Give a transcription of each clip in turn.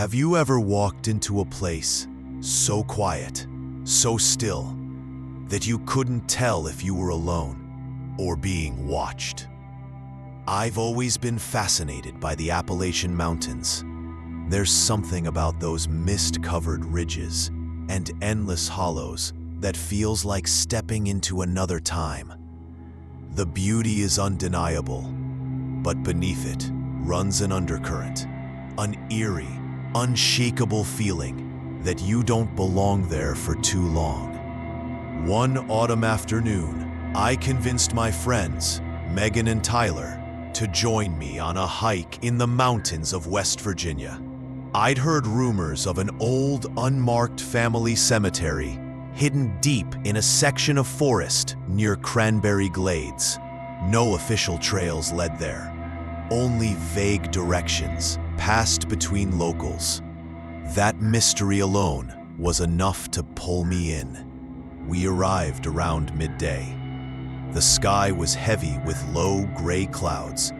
Have you ever walked into a place so quiet, so still, that you couldn't tell if you were alone or being watched? I've always been fascinated by the Appalachian Mountains. There's something about those mist-covered ridges and endless hollows that feels like stepping into another time. The beauty is undeniable, but beneath it runs an undercurrent, an eerie, unshakable feeling that you don't belong there for too long. One autumn afternoon, I convinced my friends, Megan and Tyler, to join me on a hike in the mountains of West Virginia. I'd heard rumors of an old, unmarked family cemetery hidden deep in a section of forest near Cranberry Glades. No official trails led there, only vague directions passed between locals. That mystery alone was enough to pull me in. We arrived around midday. The sky was heavy with low gray clouds,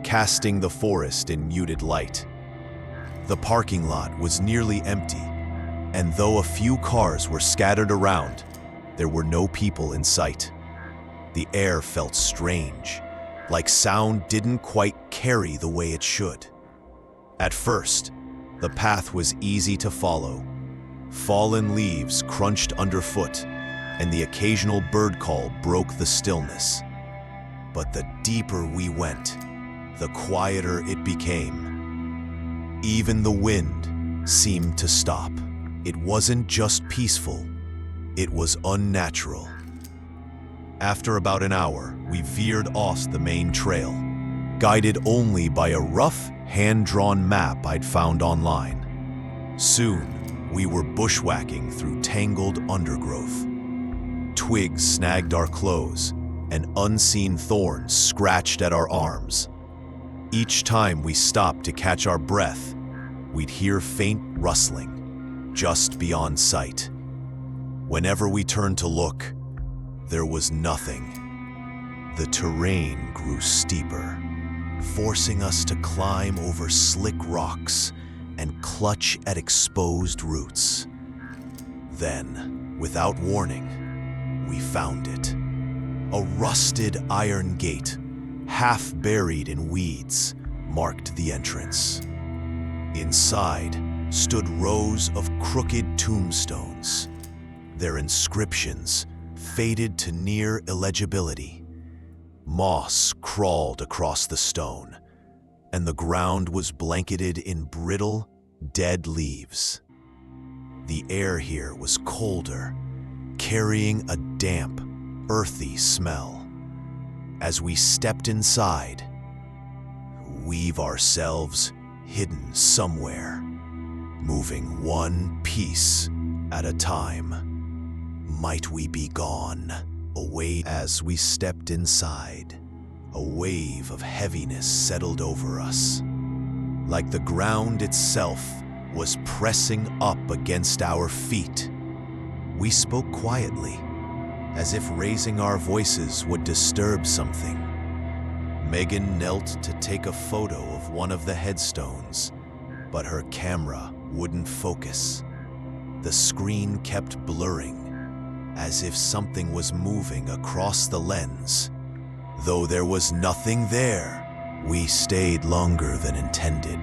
casting the forest in muted light. The parking lot was nearly empty, and though a few cars were scattered around, there were no people in sight. The air felt strange, like sound didn't quite carry the way it should. At first, the path was easy to follow. Fallen leaves crunched underfoot, and the occasional bird call broke the stillness. But the deeper we went, the quieter it became. Even the wind seemed to stop. It wasn't just peaceful, it was unnatural. After about an hour, we veered off the main trail, guided only by a rough, hand-drawn map I'd found online. Soon, we were bushwhacking through tangled undergrowth. Twigs snagged our clothes, and unseen thorns scratched at our arms. Each time we stopped to catch our breath, we'd hear faint rustling, just beyond sight. Whenever we turned to look, there was nothing. The terrain grew steeper, forcing us to climb over slick rocks and clutch at exposed roots. Then, without warning, we found it. A rusted iron gate, half buried in weeds, marked the entrance. Inside stood rows of crooked tombstones, their inscriptions faded to near illegibility. Moss crawled across the stone, and the ground was blanketed in brittle, dead leaves. The air here was colder, carrying a damp, earthy smell. As we stepped inside, we've ourselves hidden somewhere, moving one piece at a time. Might we be gone? Away. As we stepped inside, a wave of heaviness settled over us, like the ground itself was pressing up against our feet. We spoke quietly, as if raising our voices would disturb something. Megan knelt to take a photo of one of the headstones, but her camera wouldn't focus. The screen kept blurring, as if something was moving across the lens. Though there was nothing there, we stayed longer than intended,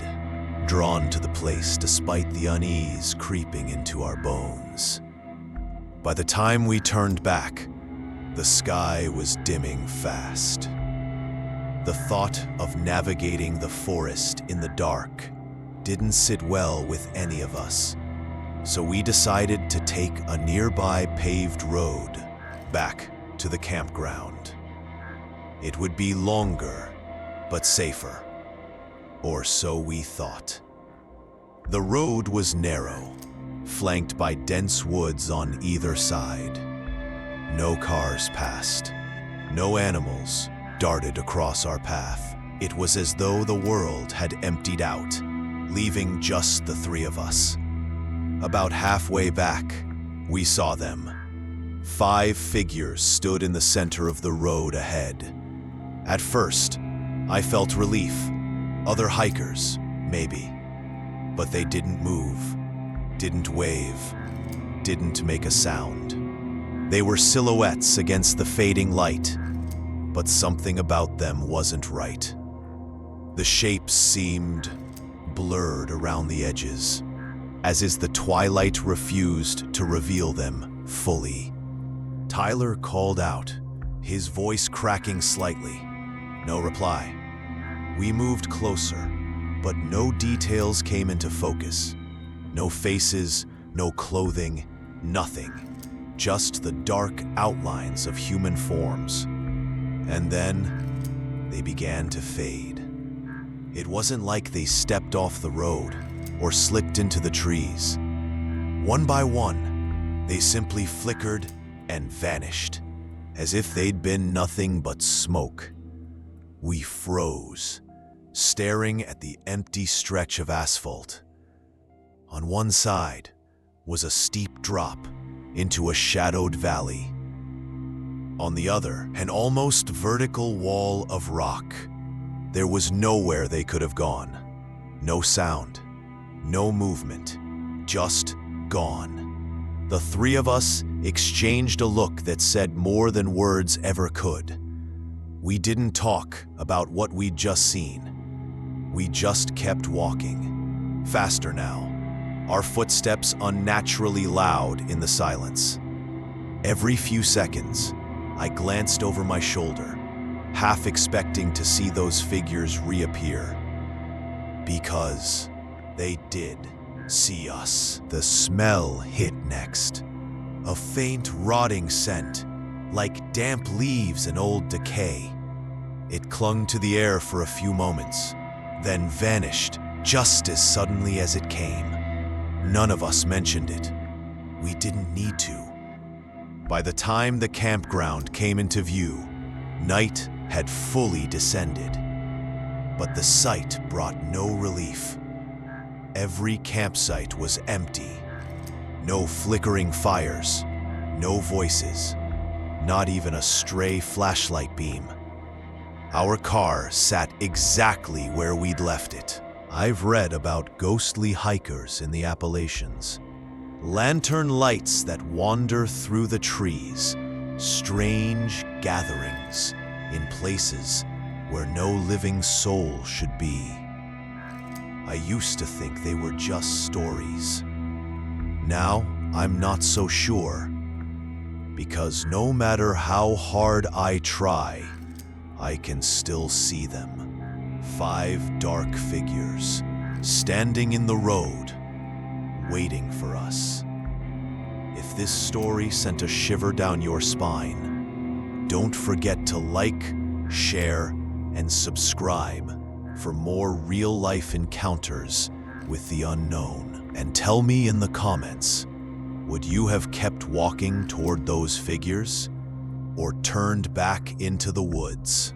drawn to the place despite the unease creeping into our bones. By the time we turned back, the sky was dimming fast. The thought of navigating the forest in the dark didn't sit well with any of us, so we decided to take a nearby paved road back to the campground. It would be longer, but safer, or so we thought. The road was narrow, flanked by dense woods on either side. No cars passed, no animals darted across our path. It was as though the world had emptied out, leaving just the three of us. About halfway back, we saw them. 5 figures stood in the center of the road ahead. At first, I felt relief. Other hikers, maybe. But they didn't move, didn't wave, didn't make a sound. They were silhouettes against the fading light, but something about them wasn't right. The shapes seemed blurred around the edges, as if the twilight refused to reveal them fully. Tyler called out, his voice cracking slightly. No reply. We moved closer, but no details came into focus. No faces, no clothing, nothing. Just the dark outlines of human forms. And then they began to fade. It wasn't like they stepped off the road or slipped into the trees. One by one, they simply flickered and vanished, as if they'd been nothing but smoke. We froze, staring at the empty stretch of asphalt. On one side was a steep drop into a shadowed valley. On the other, an almost vertical wall of rock. There was nowhere they could have gone. No sound, no movement, just gone. The three of us exchanged a look that said more than words ever could. We didn't talk about what we'd just seen. We just kept walking. Faster now, our footsteps unnaturally loud in the silence. Every few seconds, I glanced over my shoulder, half expecting to see those figures reappear. Because they did see us. The smell hit next. A faint, rotting scent, like damp leaves and old decay. It clung to the air for a few moments, then vanished just as suddenly as it came. None of us mentioned it. We didn't need to. By the time the campground came into view, night had fully descended. But the sight brought no relief. Every campsite was empty. No flickering fires, no voices, not even a stray flashlight beam. Our car sat exactly where we'd left it. I've read about ghostly hikers in the Appalachians. Lantern lights that wander through the trees, strange gatherings in places where no living soul should be. I used to think they were just stories. Now I'm not so sure, because no matter how hard I try, I can still see them. 5 dark figures, standing in the road, waiting for us. If this story sent a shiver down your spine, don't forget to like, share, and subscribe for more real-life encounters with the unknown. And tell me in the comments, would you have kept walking toward those figures or turned back into the woods?